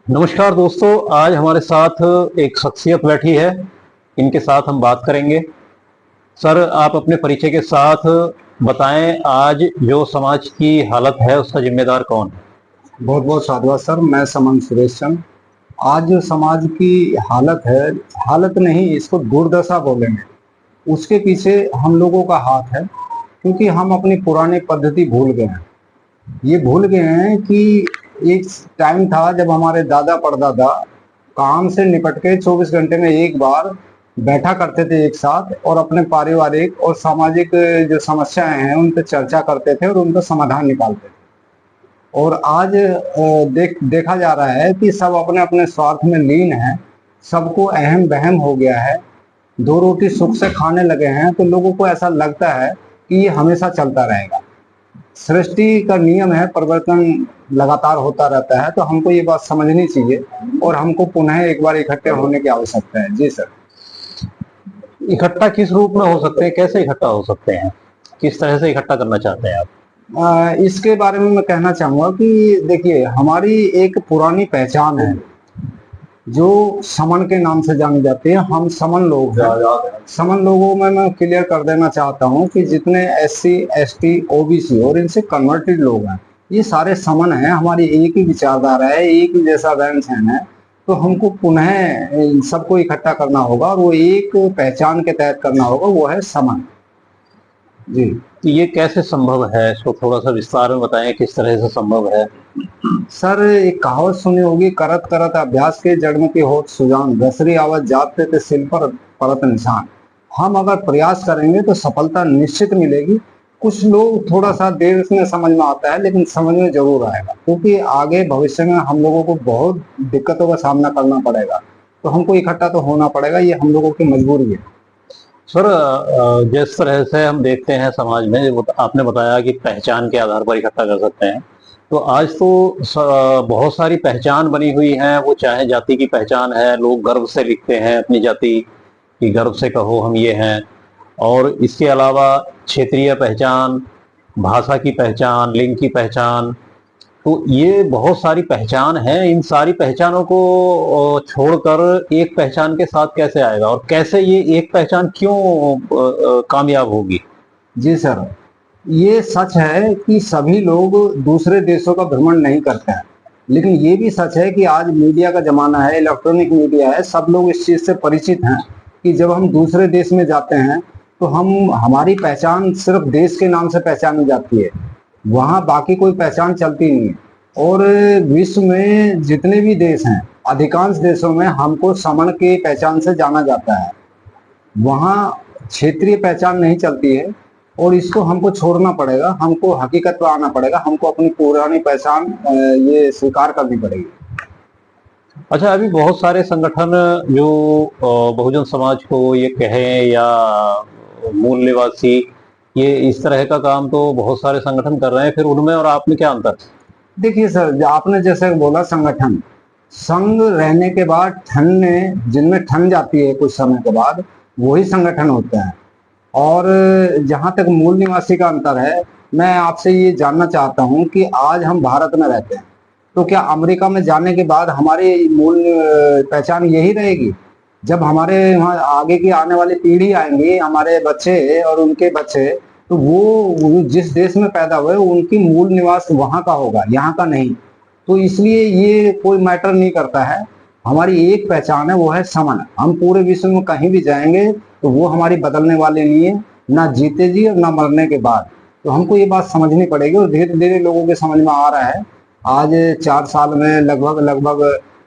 नमस्कार दोस्तों, आज हमारे साथ एक शख्सियत बैठी है। इनके साथ हम बात करेंगे। सर, आप अपने परिचय के साथ बताएं, आज जो समाज की हालत है उसका जिम्मेदार कौन है? बहुत बहुत साधुवाद सर। मैं समन सुरेश चंद। आज जो समाज की हालत है, हालत नहीं इसको दुर्दशा बोलेंगे, उसके पीछे हम लोगों का हाथ है। क्योंकि हम अपनी पुरानी पद्धति भूल गए हैं। ये भूल गए हैं कि एक टाइम था जब हमारे दादा परदादा काम से निपट के 24 घंटे में एक बार बैठा करते थे एक साथ, और अपने पारिवारिक और सामाजिक जो समस्याएं हैं उन पर चर्चा करते थे और उनका समाधान निकालते थे। और आज देखा जा रहा है कि सब अपने अपने स्वार्थ में लीन है। सबको अहम बहम हो गया है। दो रोटी सुख से खाने लगे हैं, तो लोगों को ऐसा लगता है कि ये हमेशा चलता रहेगा। सृष्टि का नियम है, परिवर्तन लगातार होता रहता है। तो हमको ये बात समझनी चाहिए और हमको पुनः एक बार इकट्ठे होने की आवश्यकता है। जी सर। इकट्ठा किस रूप में हो सकते हैं, कैसे इकट्ठा हो सकते हैं, किस तरह से इकट्ठा करना चाहते हैं आप? इसके बारे में मैं कहना चाहूंगा कि देखिए, हमारी एक पुरानी पहचान है जो समन के नाम से जानी जाती है। हम समन लोग हैं। समन लोगों में मैं क्लियर कर देना चाहता हूँ कि जितने SC ST OBC और इनसे कन्वर्टेड लोग हैं, ये सारे समन हैं। हमारी एक ही विचारधारा है, एक ही जैसा रहन सहन है। तो हमको पुनः इन सबको इकट्ठा करना होगा और वो एक पहचान के तहत करना होगा, वो है समन। जी तो ये कैसे संभव है, इसको थोड़ा सा विस्तार में बताएं, किस तरह से संभव है? सर, एक कहावत सुनी होगी, करत करत अभ्यास के जड़ की होत सुजान, दसरी आवत जाते थे सिल पर परत निशान। हम अगर प्रयास करेंगे तो सफलता निश्चित मिलेगी। कुछ लोग थोड़ा सा देर में समझ में आता है, लेकिन समझ में जरूर आएगा, क्योंकि आगे भविष्य में हम लोगों को बहुत दिक्कतों का सामना करना पड़ेगा। तो हमको इकट्ठा तो होना पड़ेगा, ये हम लोगों की मजबूरी है। सर, जिस तरह से हम देखते हैं समाज में, वो आपने बताया कि पहचान के आधार पर इकट्ठा कर सकते हैं। तो आज तो बहुत सारी पहचान बनी हुई है। वो चाहे जाति की पहचान है, लोग गर्व से लिखते हैं अपनी जाति की, गर्व से कहो हम ये हैं। और इसके अलावा क्षेत्रीय पहचान, भाषा की पहचान, लिंग की पहचान, तो ये बहुत सारी पहचान है। इन सारी पहचानों को छोड़कर एक पहचान के साथ कैसे आएगा, और कैसे ये एक पहचान क्यों कामयाब होगी? जी सर, ये सच है कि सभी लोग दूसरे देशों का भ्रमण नहीं करते हैं। लेकिन ये भी सच है कि आज मीडिया का जमाना है, इलेक्ट्रॉनिक मीडिया है, सब लोग इस चीज से परिचित हैं कि जब हम दूसरे देश में जाते हैं तो हम हमारी पहचान सिर्फ देश के नाम से पहचानी जाती है। वहाँ बाकी कोई पहचान चलती नहीं है। और विश्व में जितने भी देश हैं, अधिकांश देशों में हमको समन के पहचान से जाना जाता है। वहाँ क्षेत्रीय पहचान नहीं चलती है। और इसको हमको छोड़ना पड़ेगा, हमको हकीकत पर आना पड़ेगा, हमको अपनी पुरानी पहचान ये स्वीकार करनी पड़ेगी। अच्छा, अभी बहुत सारे संगठन जो बहुजन समाज को ये कहें या मूल निवासी, ये इस तरह का काम तो बहुत सारे संगठन कर रहे हैं। फिर उनमें और आप में क्या अंतर? देखिए सर, आपने जैसे बोला संगठन, संग रहने के बाद जिनमें ठन जाती है कुछ समय के बाद, वही संगठन होते हैं। और जहां तक मूल निवासी का अंतर है, मैं आपसे ये जानना चाहता हूं कि आज हम भारत में रहते हैं, तो क्या अमेरिका में जाने के बाद हमारी मूल पहचान यही रहेगी? जब हमारे वहाँ आगे की आने वाली पीढ़ी आएंगी, हमारे बच्चे और उनके बच्चे, तो वो जिस देश में पैदा हुए उनकी मूल निवास वहां का होगा, यहाँ का नहीं। तो इसलिए ये कोई मैटर नहीं करता है। हमारी एक पहचान है, वो है समन। हम पूरे विश्व में कहीं भी जाएंगे तो वो हमारी बदलने वाली नहीं है, ना जीते जी और ना मरने के बाद। तो हमको ये बात समझनी पड़ेगी, और धीरे धीरे लोगों के समझ में आ रहा है। आज 4 साल में लगभग लगभग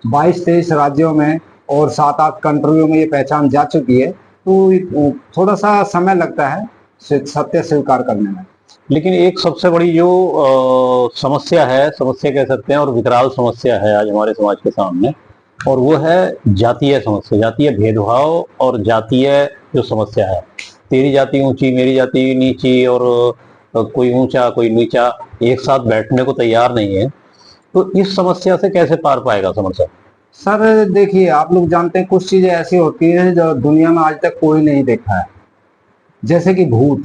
22-23 राज्यों में और 7-8 कंट्रियों में ये पहचान जा चुकी है। तो थोड़ा सा समय लगता है सत्य स्वीकार करने में। लेकिन एक सबसे बड़ी जो समस्या है, समस्या कह सकते हैं, और विकराल समस्या है आज हमारे समाज के सामने, और वो है जातीय समस्या, जातीय भेदभाव और जातीय जो समस्या है। तेरी जाति ऊंची, मेरी जाति नीची, और कोई ऊंचा कोई नीचा एक साथ बैठने को तैयार नहीं है। तो इस समस्या से कैसे पार पाएगा समर साहब? सर देखिए, आप लोग जानते हैं कुछ चीजें ऐसी होती हैं जो दुनिया में आज तक कोई नहीं देखा है। जैसे कि भूत।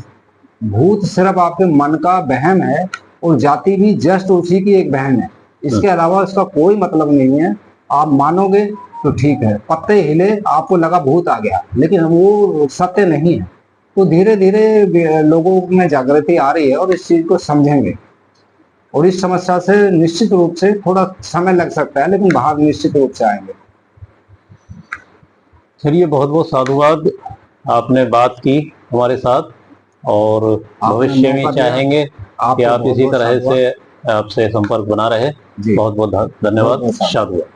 भूत सिर्फ आपके मन का वहम है, और जाति भी जस्ट उसी की एक बहन है। इसके अलावा उसका कोई मतलब नहीं है। आप मानोगे तो ठीक है, पत्ते हिले आपको लगा भूत आ गया, लेकिन वो सत्य नहीं है। तो धीरे धीरे लोगों में जागृति आ रही है और इस चीज को समझेंगे, और इस समस्या से निश्चित रूप से थोड़ा समय लग सकता है, लेकिन बाहर निश्चित रूप से आएंगे। चलिए, बहुत बहुत साधुवाद, आपने बात की हमारे साथ, और भविष्य में चाहेंगे कि आप इसी तरह से आपसे संपर्क बना रहे। जी, बहुत बहुत धन्यवाद, साधुवाद।